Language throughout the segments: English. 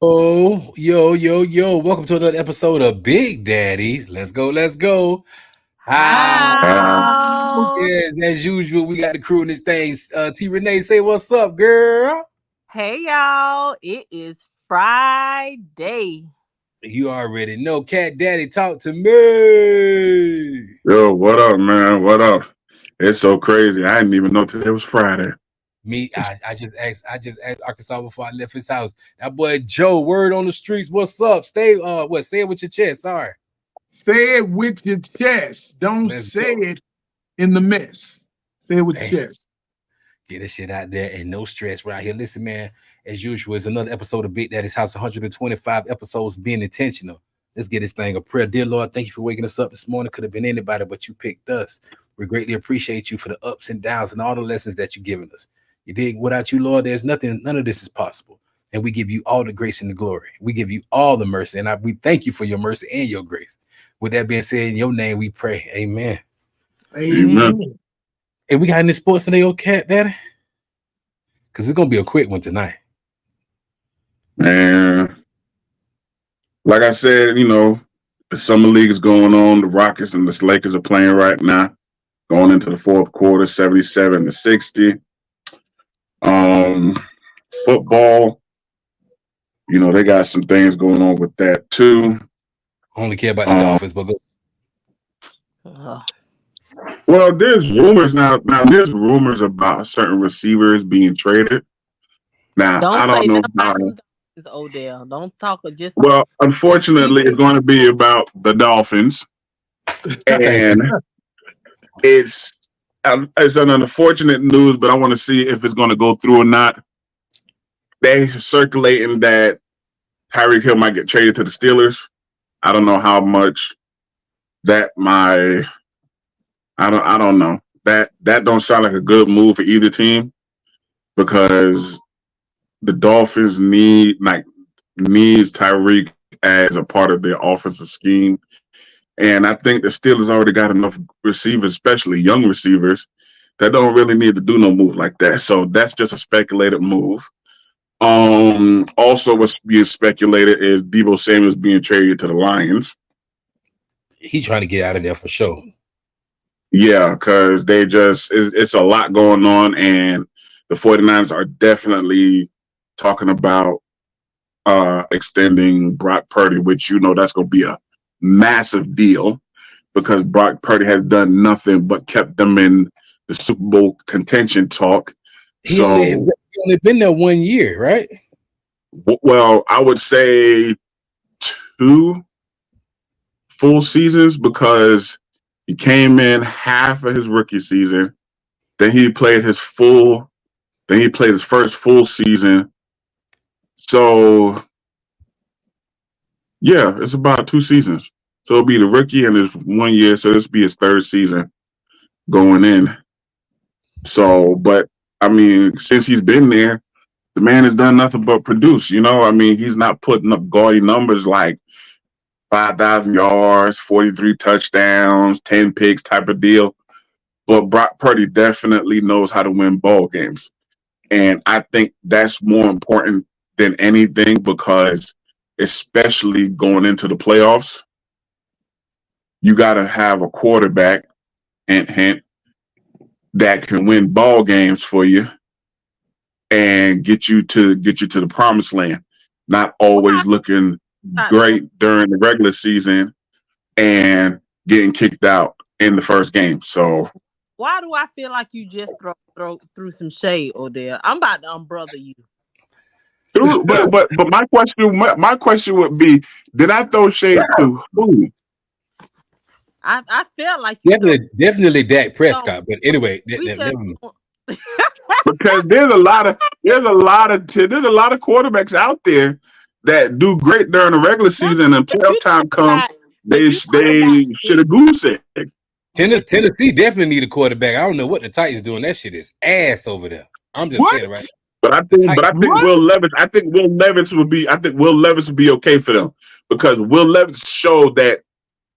Yo. Welcome to another episode of Big Daddy. Let's go, let's go. Hi. House. Yes, as usual, we got the crew in this thing. T Renee, say what's up, girl. Hey y'all, it is Friday. You already know. Cat Daddy, talk to me. Yo, what up, man? What up? It's so crazy. I didn't even know today was Friday. I just asked Arkansas before I left his house. That boy Joe, word on the streets. What's up? Say it with your chest. Sorry. Say it with your chest. Don't Let's say go. it in the mess. Say it with Man. your chest. Get that shit out there and no stress right here. Listen, man, as usual, it's another episode of Big Daddy's House, 125 episodes being intentional. Let's get this thing a prayer. Dear Lord, thank you for waking us up this morning. Could have been anybody, but you picked us. We greatly appreciate you for the ups and downs and all the lessons that you've given us. You dig? Without you, Lord, there's nothing, none of this is possible. And we give you all the grace and the glory. We give you all the mercy. And we thank you for your mercy and your grace. With that being said, in your name we pray. Amen. Amen. And we got any sports today, old Cat Daddy? Because it's going to be a quick one tonight. Man, like I said, the summer league is going on. The Rockets and the Lakers are playing right now, going into the fourth quarter, 77-60. Football, they got some things going on with that too. I only care about the Dolphins, but go. Well, there's rumors now. Now there's rumors about certain receivers being traded. Now I don't know how. It's Odell. Don't talk just. Well, unfortunately, it's going to be about the Dolphins, and it's an unfortunate news. But I want to see if it's going to go through or not. They circulating that Tyreek Hill might get traded to the Steelers. I don't know how much that I don't know. That don't sound like a good move for either team because the Dolphins needs Tyreek as a part of their offensive scheme. And I think the Steelers already got enough receivers, especially young receivers, that don't really need to do no move like that. So that's just a speculated move. Also what's being speculated is Deebo Samuel's being traded to the Lions. He's trying to get out of there for sure. Yeah, because it's a lot going on, and the 49ers are definitely talking about extending Brock Purdy, which that's going to be a massive deal because Brock Purdy has done nothing but kept them in the Super Bowl contention talk. He only been there 1 year, right? Well, I would say 2 full seasons because he came in half of his rookie season. Then he played his first full season. So, yeah, it's about 2 seasons. So it'll be the rookie and his 1 year. So this will be his 3rd season going in. So, but I mean, since he's been there, the man has done nothing but produce. He's not putting up gaudy numbers like 5,000 yards, 43 touchdowns, 10 picks type of deal. But Brock Purdy definitely knows how to win ball games. And I think that's more important than anything because especially going into the playoffs, you got to have a quarterback, hint, that can win ball games for you and get you to the promised land, not always looking great during the regular season and getting kicked out in the first game. So why do I feel like you just threw some shade, Odell? I'm about to umbrella you. But my question would be, did I throw shade to who? I felt like you definitely Dak Prescott. But anyway, because there's a lot of quarterbacks out there that do great during the regular season and playoff time come, they should have goose egg. Tennessee definitely need a quarterback. I don't know what the Titans doing. That shit is ass over there. I'm just saying, right? But I think Will Levis. I think Will Levis would be okay for them because Will Levis showed that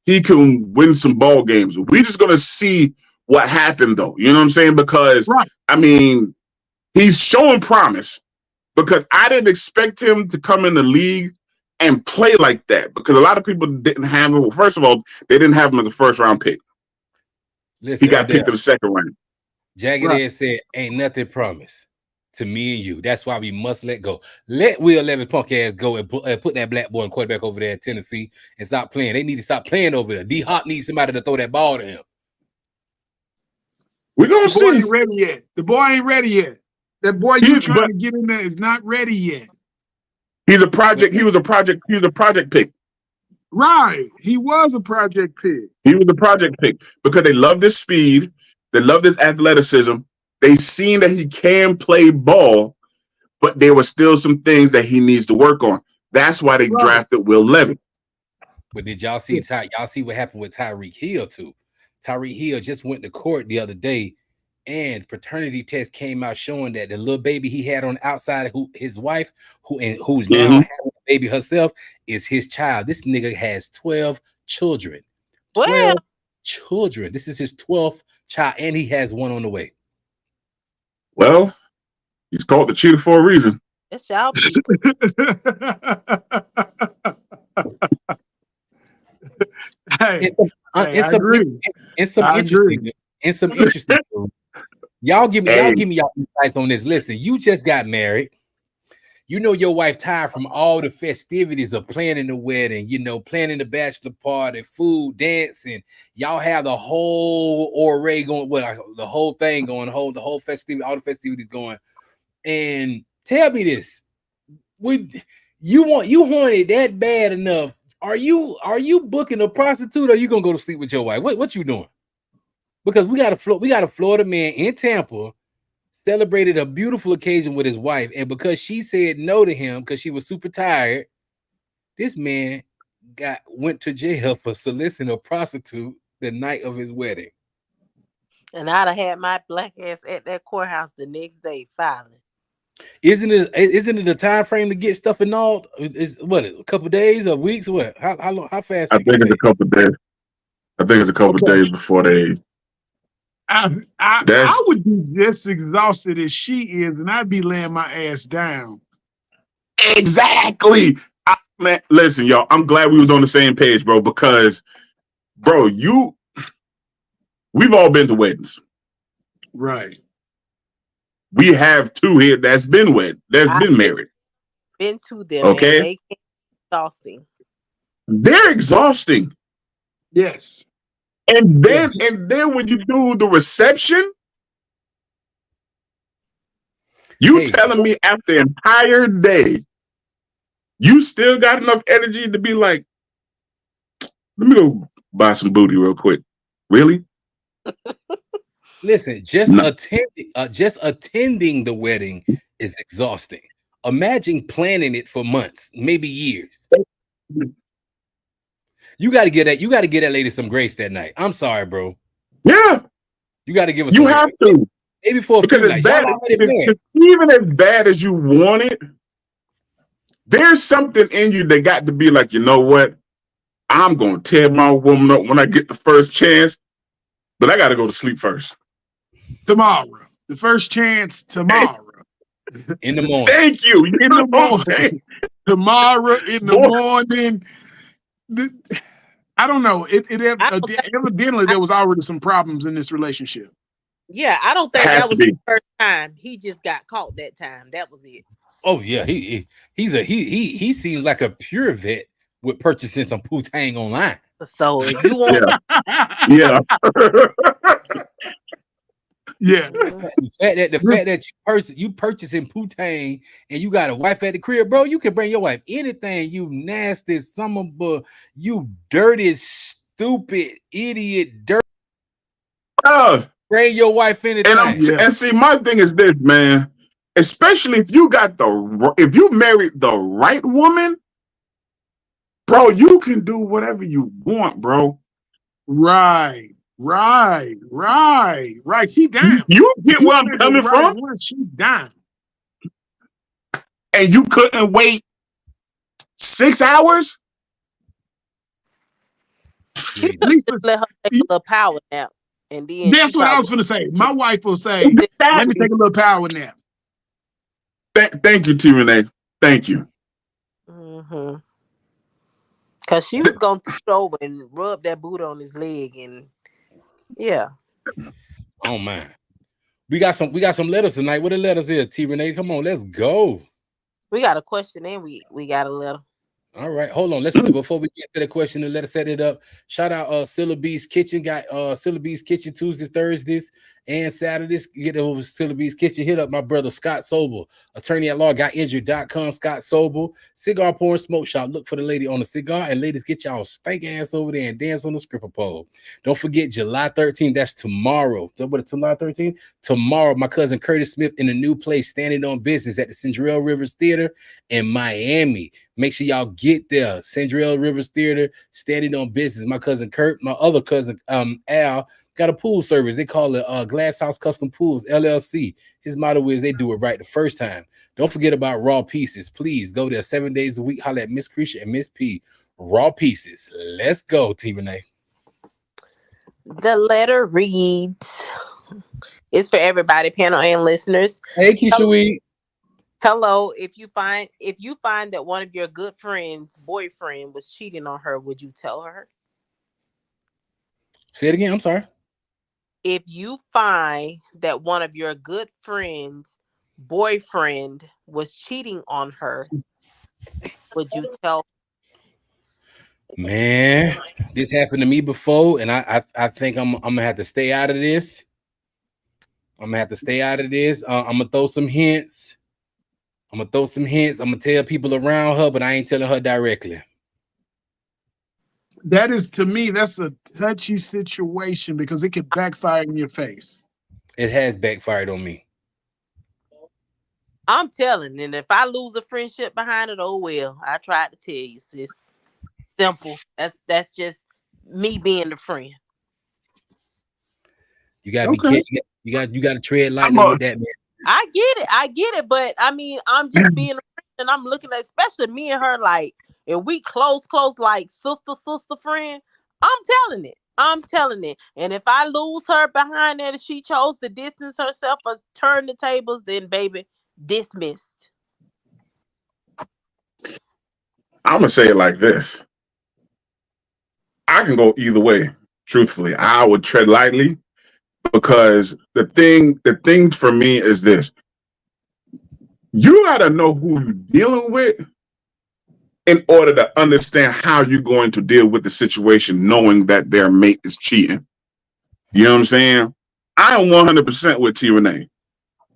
he can win some ball games. We're just gonna see what happened though. You know what I'm saying? Because I mean, he's showing promise. because I didn't expect him to come in the league and play like that. Because a lot of people didn't have him. Well, first of all, they didn't have him as a first round pick. Listen, He got picked in the second round. Jagged Edge said, "Ain't nothing promised to me and you. That's why we must let go. Let Will Levis punk ass go and put that black boy and quarterback over there in Tennessee and stop playing. They need to stop playing over there. D Hop needs somebody to throw that ball to him. We're gonna The boy see. ain't ready yet. The boy ain't ready yet. That boy you trying to get in there is not ready yet. He's a project. He was a project. He was a project pick. Right. He was a project pick. He was a project pick because they love his speed. They love his athleticism. They seen that he can play ball, but there were still some things that he needs to work on. That's why they drafted Will Levis. But did y'all see y'all see what happened with Tyreek Hill too? Tyreek Hill just went to court the other day, and paternity test came out showing that the little baby he had on the outside, his wife, who's now having a baby herself, is his child. This nigga has 12 children. 12 children. This is his 12th child, and he has one on the way. Well, he's called the cheater for a reason. It's y'all people. Hey, some interesting. Y'all give me y'all insights on this. Listen, you just got married. You know your wife tired from all the festivities of planning the wedding, you know, planning the bachelor party, food, dancing. Y'all have the whole array going, the whole thing going, the whole festivity, all the festivities going. And tell me this: you horny that bad enough? Are you booking a prostitute, or are you gonna go to sleep with your wife? What you doing? Because we got a Florida man in Tampa celebrated a beautiful occasion with his wife, and because she said no to him because she was super tired, this man went to jail for soliciting a prostitute the night of his wedding. And I'd have had my black ass at that courthouse the next day filing. Isn't it a time frame to get stuff annulled? Is what, a couple days or weeks? What? How long? How fast? I think it's a couple days. I think it's a couple days before they. I would be just exhausted as she is, and I'd be laying my ass down. Exactly. Man, listen, y'all. I'm glad we was on the same page, bro. Because, bro, we've all been to weddings, right? We have two here that's been been married. Been to them. Okay. And they get exhausting. They're exhausting. Yes. And then when you do the reception, telling me after an entire day, you still got enough energy to be like, let me go buy some booty real quick. Really? Listen, just attending the wedding is exhausting. Imagine planning it for months, maybe years. You got to get that lady some grace that night. I'm sorry, bro. Yeah, you got to give us. You have to. Maybe for a few nights. Even as bad as you want it, there's something in you that got to be like, you know what? I'm gonna tear my woman up when I get the first chance, but I got to go to sleep first. Tomorrow, the first chance tomorrow. In the morning. Thank you. In the morning. Tomorrow in the morning. I don't know. Evidently there was already some problems in this relationship. Yeah, I don't think that was the first time. He just got caught that time. That was it. Oh yeah, he seems like a pure vet with purchasing some Putang online. So if you want, yeah. The fact that you purchasing Putang and you got a wife at the crib, bro, you can bring your wife anything. You nasty, you dirty, stupid, idiot, dirty. Bring your wife anything. And see, my thing is this, man. Especially if you married the right woman, bro, you can do whatever you want, bro. Right. She down. You get where I'm coming from? She down. And you couldn't wait 6 hours? At least let her take a little power nap. And then that's what I was going to say. My wife will say, let me take a little power nap. Thank you, T. Renee. Thank you. Mm-hmm. Cause she was gonna toot over and rub that boot on his leg, and yeah. Oh man. We got some letters tonight. What the letters here? T. Renee, come on, let's go. We got a question and we got a letter. All right, hold on. Let's before we get to the question and let us set it up. Shout out Syllabee's Kitchen. Got Syllabee's Kitchen Tuesdays, Thursdays, and Saturdays. Get over Syllabee's Kitchen. Hit up my brother Scott Sobel, attorney at law, gotinjured.com. Scott Sobel, cigar pouring smoke shop. Look for the lady on the cigar, and ladies, get y'all stank ass over there and dance on the stripper pole. Don't forget July 13th. That's tomorrow. What, July 13th? Tomorrow, my cousin Curtis Smith in a new place, Standing on Business at the Central Rivers Theater in Miami. Make sure y'all get there. Central Rivers Theater, Standing on Business. My cousin Kurt, my other cousin Al, got a pool service. They call it Glass House Custom Pools, LLC. His motto is they do it right the first time. Don't forget about Raw Pieces. Please go there 7 days a week. Holla at Miss Creature and Miss P. Raw Pieces. Let's go, T. Renee. The letter reads, it's for everybody, panel and listeners. Hey, Keisha Weed. Hello. If you find that one of your good friends' boyfriend was cheating on her, would you tell her? Say it again. I'm sorry. If you find that one of your good friends' boyfriend was cheating on her, would you tell her? Man, this happened to me before, and I think I'm gonna have to stay out of this. I'm gonna throw some hints. I'm gonna tell people around her, but I ain't telling her directly. That is, to me, that's a touchy situation because it could backfire in your face. It has backfired on me. I'm telling, and if I lose a friendship behind it, oh well. I tried to tell you, sis. Simple. That's just me being the friend. You gotta be careful. You gotta tread lightly with that, man. I get it, but I mean, I'm just being a friend, and I'm looking at, especially me and her, like, if we close, like sister friend, I'm telling it. And if I lose her behind that, if she chose to distance herself or turn the tables, then baby, dismissed. I'm gonna say it like this. I can go either way. Truthfully, I would tread lightly because the thing for me is this: you gotta know who you're dealing with in order to understand how you're going to deal with the situation, knowing that their mate is cheating. You know what I'm saying? I am 100% with T. Renee.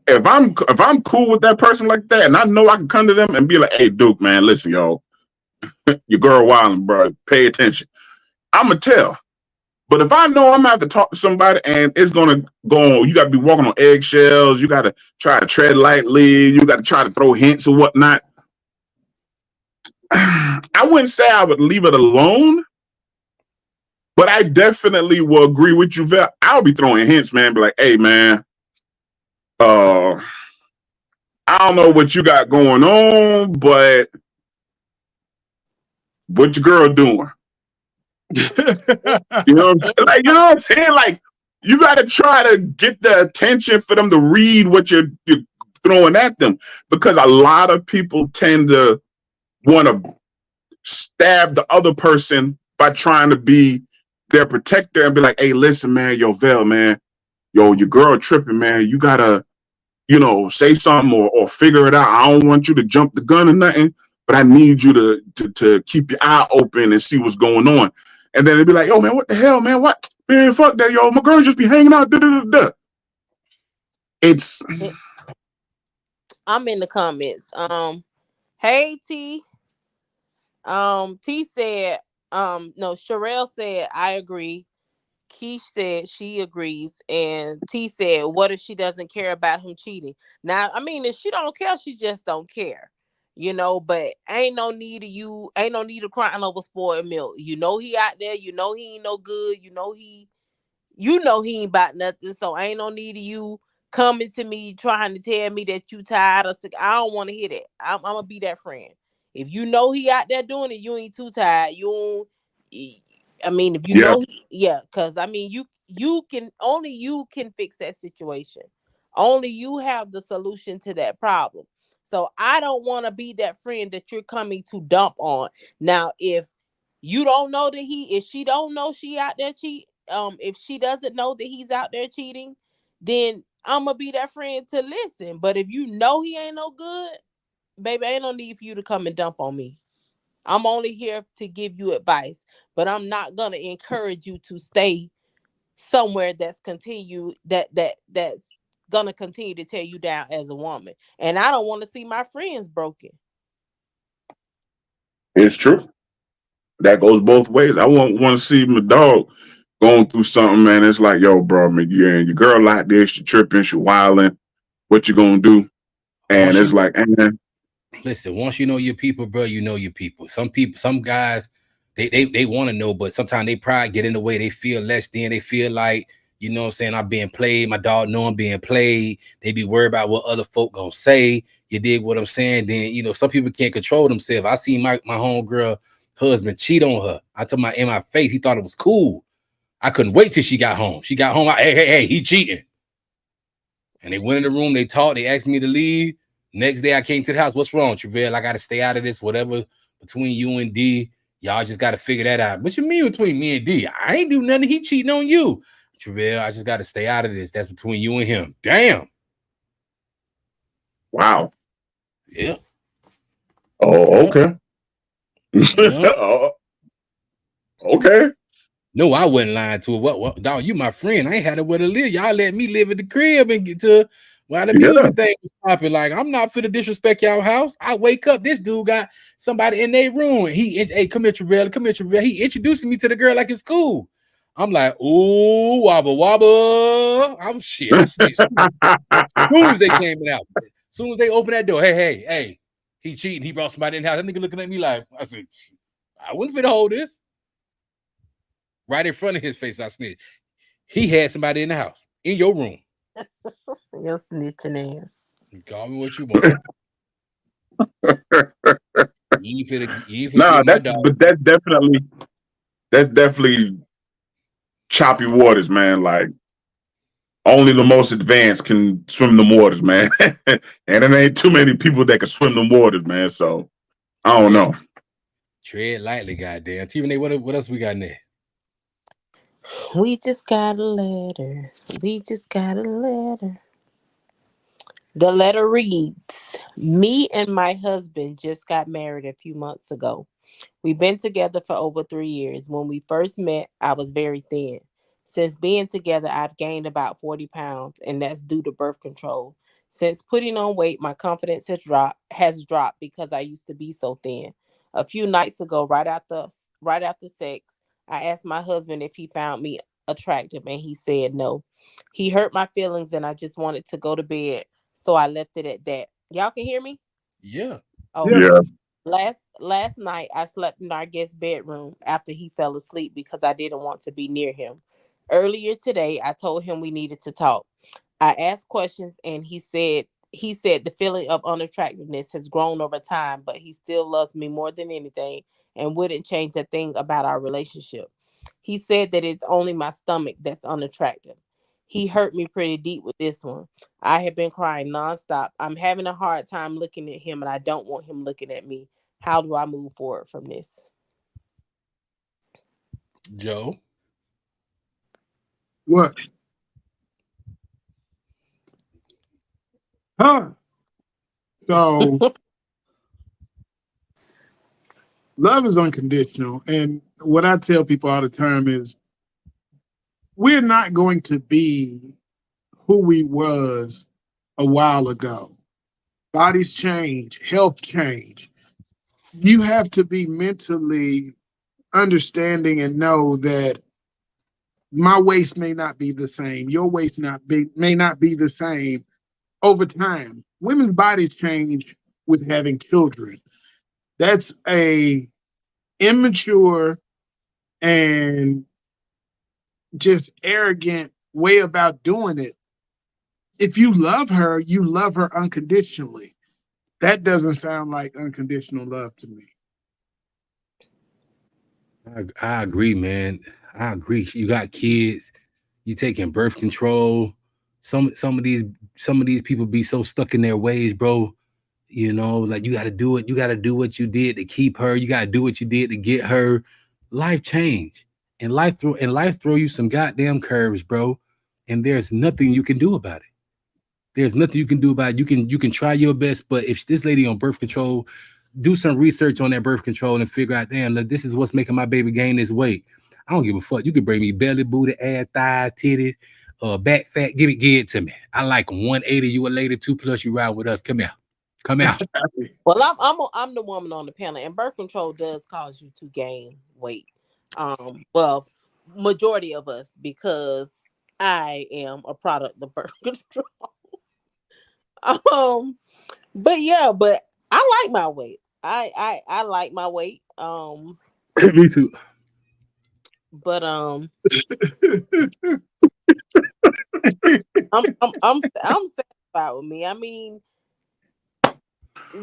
If I'm cool with that person like that, and I know I can come to them and be like, "Hey, Duke, man, listen, yo, your girl wilding, bro. Pay attention." I'm gonna tell. But if I know I'm gonna have to talk to somebody and it's gonna go on, you gotta be walking on eggshells, you gotta try to tread lightly, you gotta try to throw hints or whatnot. I wouldn't say I would leave it alone, but I definitely will agree with you, Vel. I'll be throwing hints, man. Be like, "Hey, man, I don't know what you got going on, but what your girl doing?" You know what I'm saying? Like, you know what I'm saying? Like, you got to try to get the attention for them to read what you're throwing at them, because a lot of people tend to want to stab the other person by trying to be their protector and be like, "Hey, listen, man, yo, Vel, man, yo, your girl tripping, man. You gotta, say something or figure it out. I don't want you to jump the gun or nothing, but I need you to keep your eye open and see what's going on." And then they'd be like, "Yo, man, what the hell, man? What? Man, fuck that, yo. My girl just be hanging out. Da, da, da, da." It's. I'm in the comments. Hey T. T said, no, Sherelle said, I agree. Keish said she agrees, and T said, what if she doesn't care about him cheating? Now, I mean, if she don't care, she just don't care, but ain't no need of crying over spoiled milk. He out there, he ain't no good, he ain't about nothing, so ain't no need of you coming to me trying to tell me that you tired or sick. I don't want to hear that. I'm gonna be that friend. If he out there doing it, you ain't too tired. If you know, because you can fix that situation. Only you have the solution to that problem. So I don't want to be that friend that you're coming to dump on. Now, if you don't know that if she don't know she out there cheat, if she doesn't know that he's out there cheating, then I'm gonna be that friend to listen. But if you know he ain't no good, baby, ain't no need for you to come and dump on me. I'm only here to give you advice, but I'm not gonna encourage you to stay somewhere that's gonna continue to tear you down as a woman. And I don't want to see my friends broken. It's true. That goes both ways. I won't want to see my dog going through something, man. It's like, yo, bro, man, your girl like this, she tripping, she wilding. What you gonna do? And it's like, man. Listen, once you know your people, bro, you know your people. Some guys, they want to know, but sometimes they pride get in the way. They feel less than. They feel like, you know what I'm saying, I'm being played. My dog know I'm being played. They be worried about what other folk gonna say. You dig what I'm saying? Then, you know, some people can't control themselves. I seen my homegirl husband cheat on her. I told my in my face, he thought it was cool. I couldn't wait till she got home. She got home. Hey, he cheating. And they went in the room, they talked, they asked me to leave. Next day I came to the house. What's wrong, Travell? I got to stay out of this, whatever between you and D. Y'all just got to figure that out. What you mean between me and D? I ain't do nothing. He cheating on you. Travell, I just got to stay out of this. That's between you and him. Damn. Wow. Yeah. Oh, okay. Okay. No, I wasn't lying to her. What, dog, you my friend. I ain't had nowhere to live. Y'all let me live at the crib and get to while the music thing was popping. Like, I'm not for the disrespect y'all house. I wake up, this dude got somebody in their room. Hey, come here, Travell. Come here, Travell. He introducing me to the girl like it's cool. I'm like, ooh, wobble, wobble. I'm shit. I snitched. As soon as they came out, as soon as they opened that door, hey, he cheating. He brought somebody in the house. That nigga looking at me like, I said, I wouldn't fit to hold this. Right in front of his face, I snitched. He had somebody in the house, in your room. Your snitching ass. You call me what you want. you ain't nah, that's definitely choppy waters, man. Like, only the most advanced can swim the waters, man. And there ain't too many people that can swim the waters, man. So I don't know. Tread lightly, goddamn. T-Renee, what else we got in there? We just got a letter. We just got a letter. The letter reads, me and my husband just got married a few months ago. We've been together for over 3 years. When we first met, I was very thin. Since being together, I've gained about 40 pounds, and that's due to birth control. Since putting on weight, my confidence has dropped because I used to be so thin. A few nights ago, right after sex, I asked my husband if he found me attractive, and he said no. He hurt my feelings, and I just wanted to go to bed, so I left it at that. Y'all can hear me? Yeah. Oh, yeah. Last night I slept in our guest bedroom after he fell asleep because I didn't want to be near him. Earlier today, I told him we needed to talk. I asked questions and he said the feeling of unattractiveness has grown over time, but he still loves me more than anything and wouldn't change a thing about our relationship. He said that it's only my stomach that's unattractive. He hurt me pretty deep with this one. I have been crying nonstop. I'm having a hard time looking at him and I don't want him looking at me. How do I move forward from this? Joe? What? Huh? So love is unconditional. And what I tell people all the time is we're not going to be who we was a while ago. Bodies change, health change. You have to be mentally understanding and know that my waist may not be the same. Your waist may not be the same over time. Women's bodies change with having children. That's a immature and just arrogant way about doing it. If you love her unconditionally. That doesn't sound like unconditional love to me. I agree, man. I agree. You got kids, you taking birth control. Some of these people be so stuck in their ways, bro. You know, like you got to do it. You got to do what you did to keep her. You got to do what you did to get her. Life change, and life throw you some goddamn curves, bro. And there's nothing you can do about it. There's nothing you can do about it. You can try your best, but if this lady on birth control, do some research on that birth control and figure out, damn, look, this is what's making my baby gain this weight. I don't give a fuck. You can bring me belly, booty, ass, thigh, titty, back fat. Give it to me. I like 180. You a lady, 2+. You ride with us. Come here. Come out. Well, I'm the woman on the panel, and birth control does cause you to gain weight. Well, majority of us, because I am a product of birth control. But yeah, but I like my weight. I like my weight. Me too. But I'm satisfied with me. I mean,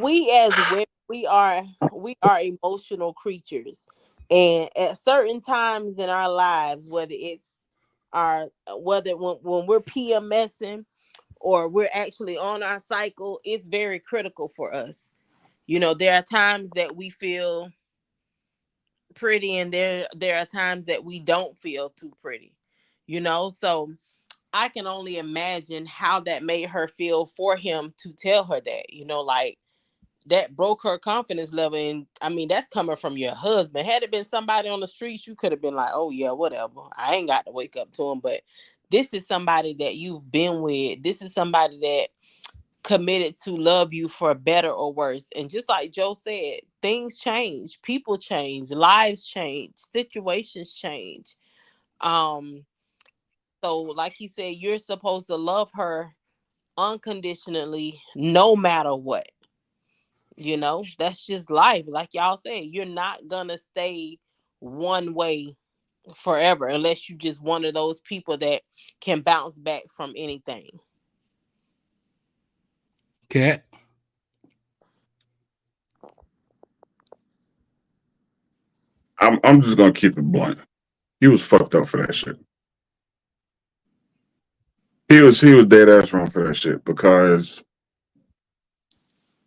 we as women, we are emotional creatures, and at certain times in our lives, whether when we're PMSing or we're actually on our cycle, it's very critical for us. You know, there are times that we feel pretty, and there are times that we don't feel too pretty. You know, so I can only imagine how that made her feel for him to tell her that. You know, like, that broke her confidence level. And I mean, that's coming from your husband. Had it been somebody on the streets, you could have been like, oh yeah, whatever, I ain't got to wake up to him. But this is somebody that you've been with. This is somebody that committed to love you for better or worse. And just like Joe said, things change, people change, lives change, situations change. So like he said, you're supposed to love her unconditionally, no matter what. You know, that's just life. Like y'all say, you're not gonna stay one way forever unless you just one of those people that can bounce back from anything. Cat. I'm just gonna keep it blunt. He was fucked up for that shit. He was dead ass wrong for that shit because,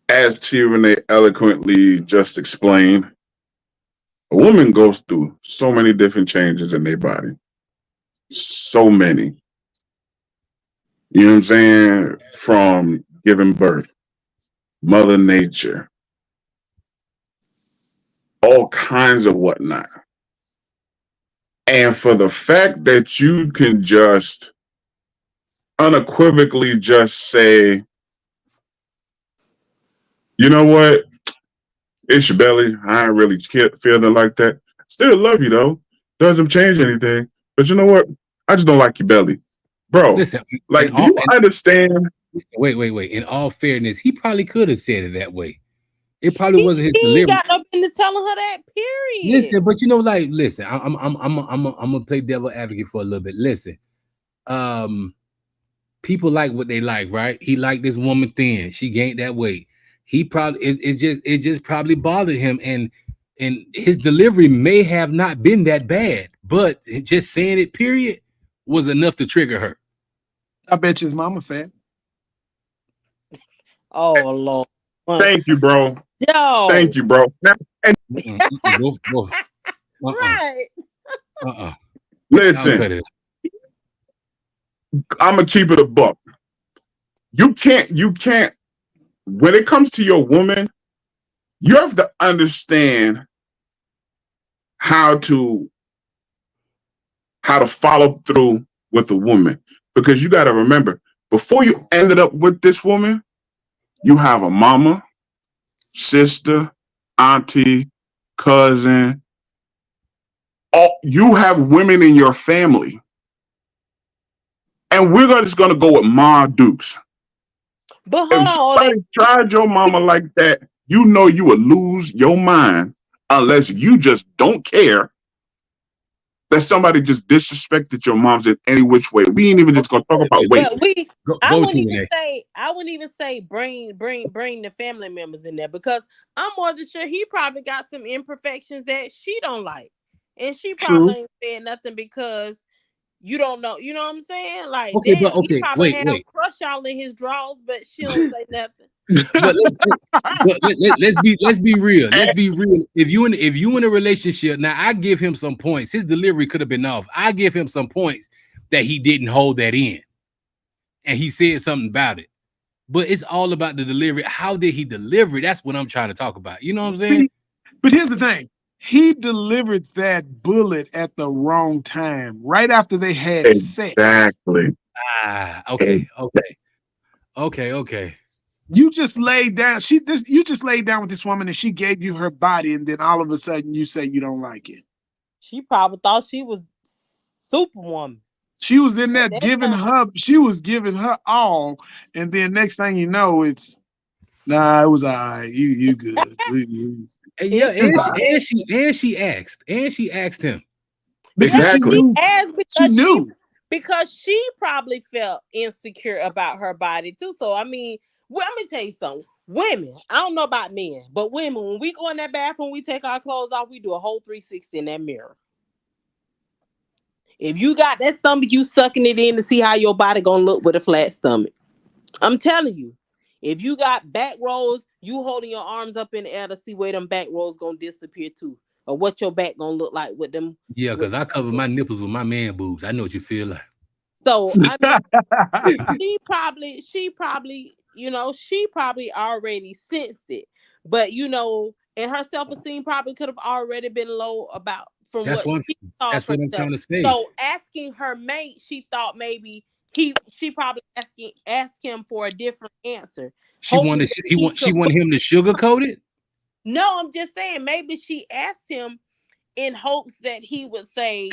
as T. Renee eloquently just explained, a woman goes through so many different changes in their body. So many. You know what I'm saying? From giving birth, Mother Nature, all kinds of whatnot. And for the fact that you can just unequivocally just say, you know what? It's your belly. I ain't really feeling like that. Still love you though. Doesn't change anything. But you know what? I just don't like your belly. Bro, Listen, like, do you understand? wait. In all fairness, he probably could have said it that way. It probably He, wasn't his he ain't delivery. got no business telling her that. Period. Listen, but you know, like, listen, I'm gonna play devil advocate for a little bit. Listen, people like what they like, right? He liked this woman thin. She gained that weight. He probably it just probably bothered him, and his delivery may have not been that bad, but just saying it, period, was enough to trigger her. I bet you his mama fat. Oh Lord. Thank you, bro. Yo. Thank you, bro. Now, Right. listen, I'm gonna keep it a buck. You can't. When it comes to your woman, you have to understand how to follow through with a woman, because you got to remember, before you ended up with this woman, you have a mama, sister, auntie, cousin. You have women in your family, and we're just gonna go with Ma Dukes. But If somebody tried your mama like that, you know you would lose your mind, unless you just don't care that somebody just disrespected your moms in any which way. We ain't even just gonna talk about weight. I wouldn't even say bring the family members in there, because I'm more than sure he probably got some imperfections that she don't like, and she probably ain't saying nothing because you don't know. You know what I'm saying? Like, he probably wait. crush y'all in his drawers, but she don't say nothing. But let's be real. Let's be real. If you in a relationship, now I give him some points. His delivery could have been off. I give him some points that he didn't hold that in, and he said something about it. But it's all about the delivery. How did he deliver it? That's what I'm trying to talk about. You know what I'm saying? See, but here's the thing. He delivered that bullet at the wrong time, right after they had sex. Exactly. Okay. You just laid down. You just laid down with this woman, and she gave you her body, and then all of a sudden you say you don't like it. She probably thought she was Superwoman. She was in there giving her all, and then next thing you know, it's nah, it was all right. You good. And yeah, and she asked him. Exactly. She knew. Because she probably felt insecure about her body too. So I mean, let me tell you something. Women, I don't know about men, but women, when we go in that bathroom, we take our clothes off, we do a whole 360 in that mirror. If you got that stomach, you sucking it in to see how your body gonna look with a flat stomach. I'm telling you, if you got back rolls, you holding your arms up in the air to see where them back rolls gonna disappear to, or what your back gonna look like with them. Yeah, because I cover my nipples with my man boobs. I know what you feel like. So I mean, she probably, you know, she probably already sensed it, but you know, and her self-esteem probably could have already been low about from That's what she thought. That's what I'm trying to say. So asking her mate, she thought maybe she probably asked him for a different answer. She wanted him to sugarcoat it. No, I'm just saying maybe she asked him in hopes that he would say,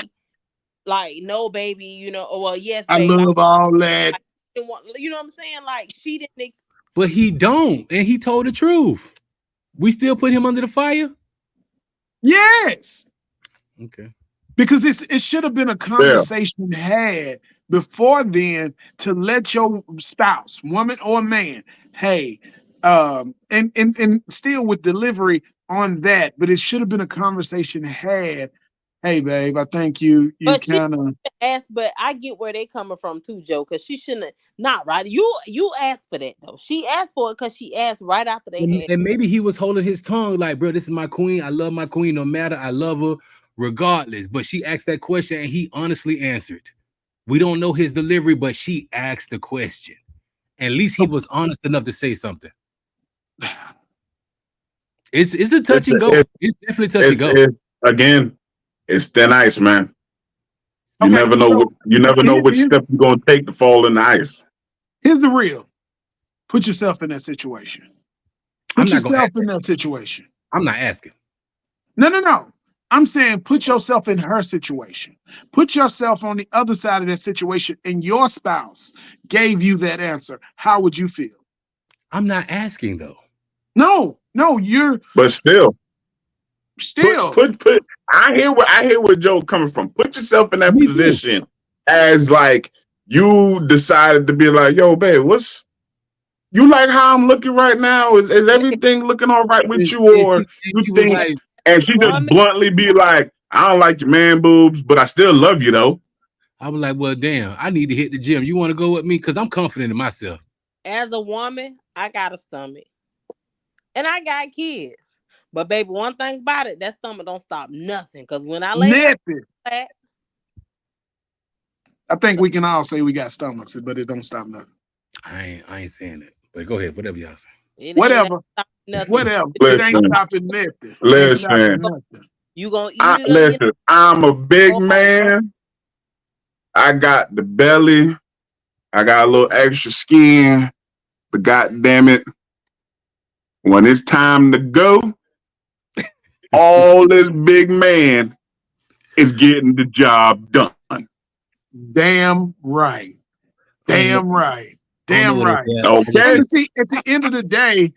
like, no, baby, you know, or well, yes, baby, I love all that. You know what I'm saying? Like, she didn't but he don't, and he told the truth. We still put him under the fire? Yes. Okay. Because it should have been a conversation had before then to let your spouse, woman or man, hey, and still with delivery on that, but it should have been a conversation had. Hey, babe, I think you kind of asked, but I get where they coming from too, Joe, because she shouldn't have, not right. You asked for that though. She asked for it because she asked right after they had. And maybe he was holding his tongue, like, bro, this is my queen. I love my queen no matter. I love her regardless. But she asked that question and he honestly answered. We don't know his delivery, but she asked the question. At least he was honest enough to say something. It's a touch and go. It's definitely touch and go. Again, it's thin ice, man. You never know which step you're gonna take to fall in the ice. Here's the real. Put yourself in that situation. Put yourself in that situation. I'm not asking. No. I'm saying put yourself in her situation. Put yourself on the other side of that situation, and your spouse gave you that answer. How would you feel? I'm not asking though. No, you're. But still. Put. I hear where Joe's coming from. Put yourself in that position as like you decided to be like, yo, babe, you like how I'm looking right now? Is everything looking all right with you, or you think? Like, and she just bluntly be like, I don't like your man boobs, but I still love you though. I was like, well, damn, I need to hit the gym. You want to go with me? Because I'm confident in myself. As a woman, I got a stomach. And I got kids. But baby, one thing about it, that stomach don't stop nothing. Because when I lay nothing. Flat, I think we can all say we got stomachs, but it don't stop nothing. I ain't saying it. But go ahead, whatever y'all say. Whatever. It ain't stopping nothing. Listen. You gonna eat it? Listen, I'm a big man. I got the belly. I got a little extra skin. But God damn it, when it's time to go, all this big man is getting the job done. Damn right. Damn right. Damn right. Okay. See, at the end of the day,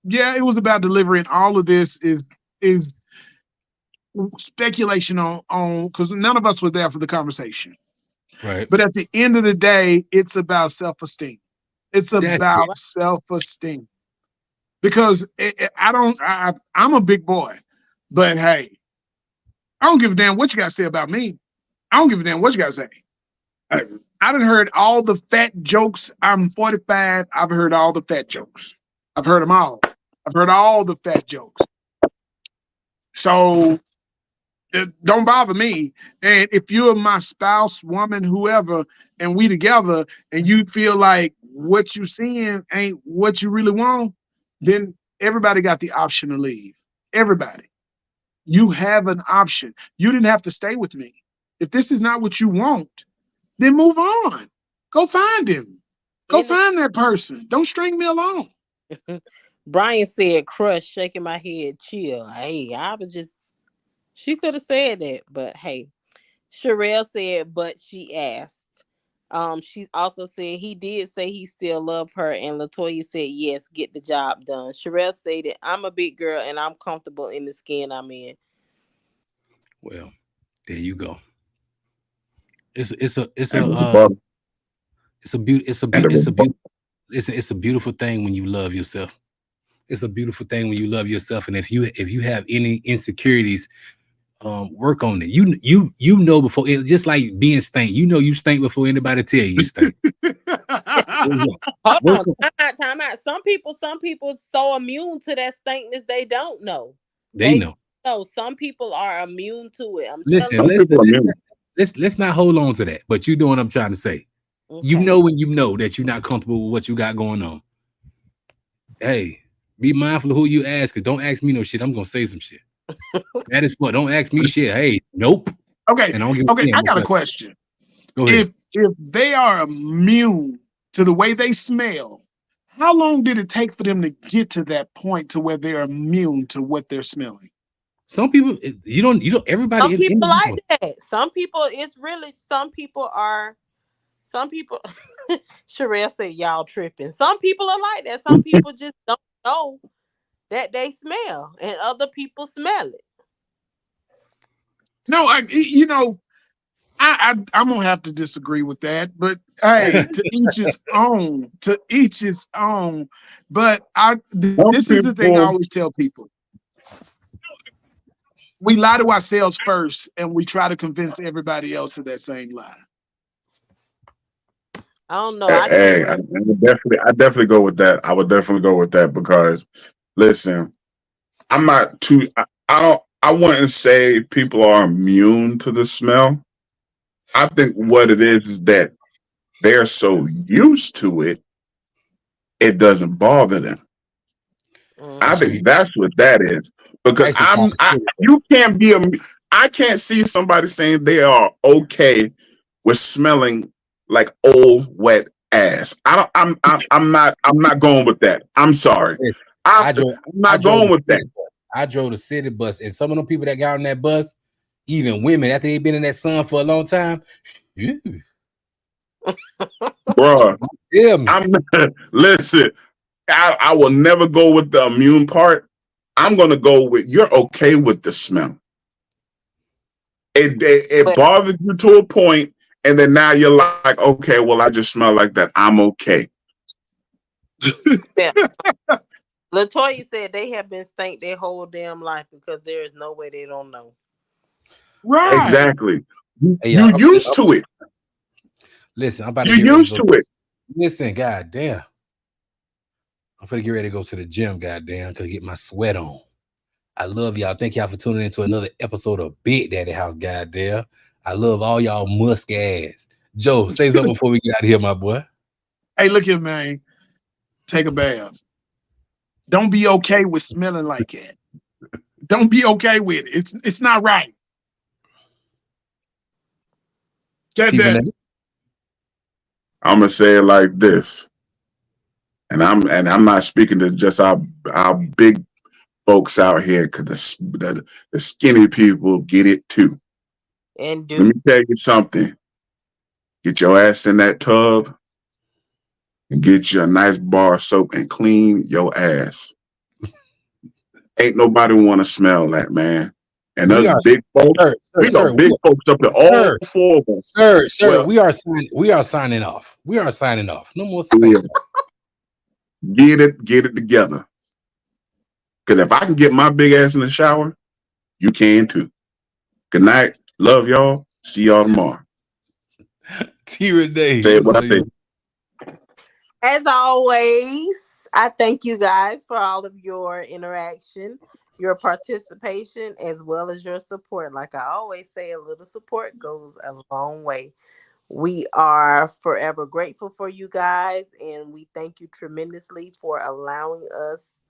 yeah, it was about delivering. All of this is speculation on because none of us were there for the conversation. Right. But at the end of the day, it's about self-esteem. It's about self-esteem. Because I'm a big boy, but hey, I don't give a damn what you got to say about me. I don't give a damn what you got to say. I I done heard all the fat jokes. I'm 45. I've heard all the fat jokes. I've heard them all. I've heard all the fat jokes. So don't bother me. And if you're my spouse, woman, whoever, and we together, and you feel like what you seeing ain't what you really want, then everybody got the option to leave. Everybody. You have an option. You didn't have to stay with me. If this is not what you want, then move on. Go find him. Go find that person. Don't string me along. Brian said, crush, shaking my head, chill. Hey, I was just, she could have said that, but hey. Sherelle said, but she asked. She also said he did say he still loved her, and Latoya said, yes, get the job done. Sherelle stated, I'm a big girl and I'm comfortable in the skin I'm in. Well, there you go. It's a beautiful thing when you love yourself. It's a beautiful thing when you love yourself, and if you have any insecurities, work on it. You know before, just like being stank. You know you stink before anybody tell you stink. Hold on, time out. Some people so immune to that stankness they don't know. They know. No, some people are immune to it. Let's not hold on to that. But you know what I'm trying to say. Okay. You know when you know that you're not comfortable with what you got going on. Hey, be mindful of who you ask. Don't ask me no shit. I'm gonna say some shit. That is what. Don't ask me shit. Hey, nope. Okay. I got a question. Go ahead. If they are immune to the way they smell, how long did it take for them to get to that point to where they're immune to what they're smelling? Some people, you don't. Everybody. Some people like that. Some people, some people. Sherelle said, y'all tripping. Some people are like that. Some people just don't know that they smell, and other people smell it. No, I'm gonna have to disagree with that, but hey, to each his own. To each his own. But this is the thing I always tell people. We lie to ourselves first, and we try to convince everybody else of that same lie. I don't know. I definitely go with that. I would definitely go with that because, listen, I'm not too. I wouldn't say people are immune to the smell. I think what it is that they're so used to it, it doesn't bother them. I think that's what that is. Because you can't be I can't see somebody saying they are okay with smelling like old wet ass. I'm not going with that. I'm sorry. I'm not going with that. I drove the city bus, and some of them people that got on that bus, even women, after they've been in that sun for a long time, bro. Listen, I will never go with the immune part. I'm gonna go with you're okay with the smell. It bothers you to a point, and then now you're like, okay, well, I just smell like that. I'm okay. Yeah. Latoya said they have been stank their whole damn life because there is no way they don't know. Right. Exactly. You're used to it. Listen, I'm about to get used to it. Listen, goddamn. I'm gonna get ready to go to the gym, goddamn, to get my sweat on. I love y'all. Thank y'all for tuning into another episode of Big Daddy House, goddamn. I love all y'all musk ass. Joe, say something before we get out of here, my boy. Hey, look here, man. Take a bath. Don't be okay with smelling like that. Don't be okay with it. It's not right. Get that. I'm gonna say it like this. And I'm not speaking to just our big folks out here, because the skinny people get it too. And let me tell you something. Get your ass in that tub and get you a nice bar of soap and clean your ass. Ain't nobody want to smell that, man. And us big folks, we got big folks up there, all four of them. Sir, we are signing off. We are signing off. No more space. Get it together. Because if I can get my big ass in the shower, you can too. Good night. Love y'all. See y'all tomorrow. T Renee. Say what I think. As always, I thank you guys for all of your interaction, your participation, as well as your support. Like I always say, a little support goes a long way. We are forever grateful for you guys, and we thank you tremendously for allowing us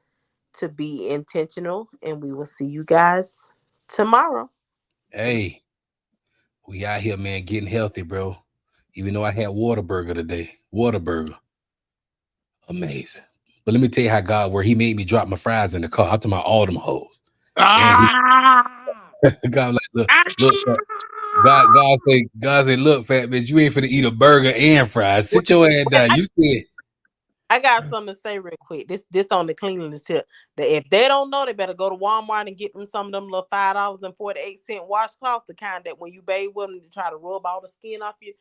to be intentional. And we will see you guys tomorrow. Hey, we out here, man, getting healthy, bro. Even though I had Whataburger today. Whataburger. Amazing. But let me tell you how God worked. He made me drop my fries in the car. I'm talking about all them hoes. God, I'm like, look, God say, look, fat bitch, you ain't finna eat a burger and fries. Sit your ass down. You said. I got something to say real quick. This on the cleanliness tip. That if they don't know, they better go to Walmart and get them some of them little $5.48 washcloths, the kind that when you bathe with them to try to rub all the skin off you.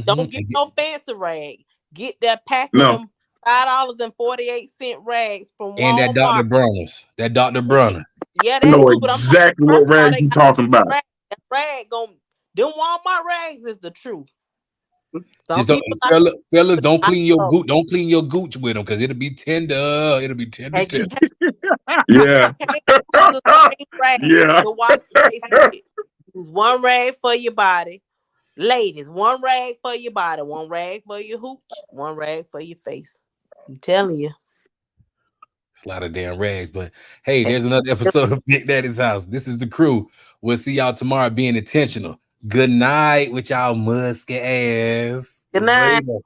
Don't get no fancy rag. Get that pack of them $5.48 rags from Walmart. And that Dr. Bronner's. That Dr. Bronner. Yeah, I that know too, but exactly what rag you talking about. That rag them Walmart rags is the truth. Just fellas, don't clean your gooch. Don't clean your gooch with them because it'll be tender. It'll be tender. Yeah. Yeah. Use one rag for your body. Ladies, one rag for your body, one rag for your hooch, one rag for your face. I'm telling you. It's a lot of damn rags, but hey, there's another episode of Big Daddy's House. This is the crew. We'll see y'all tomorrow being intentional. Good night with y'all musky ass. Good night. Later.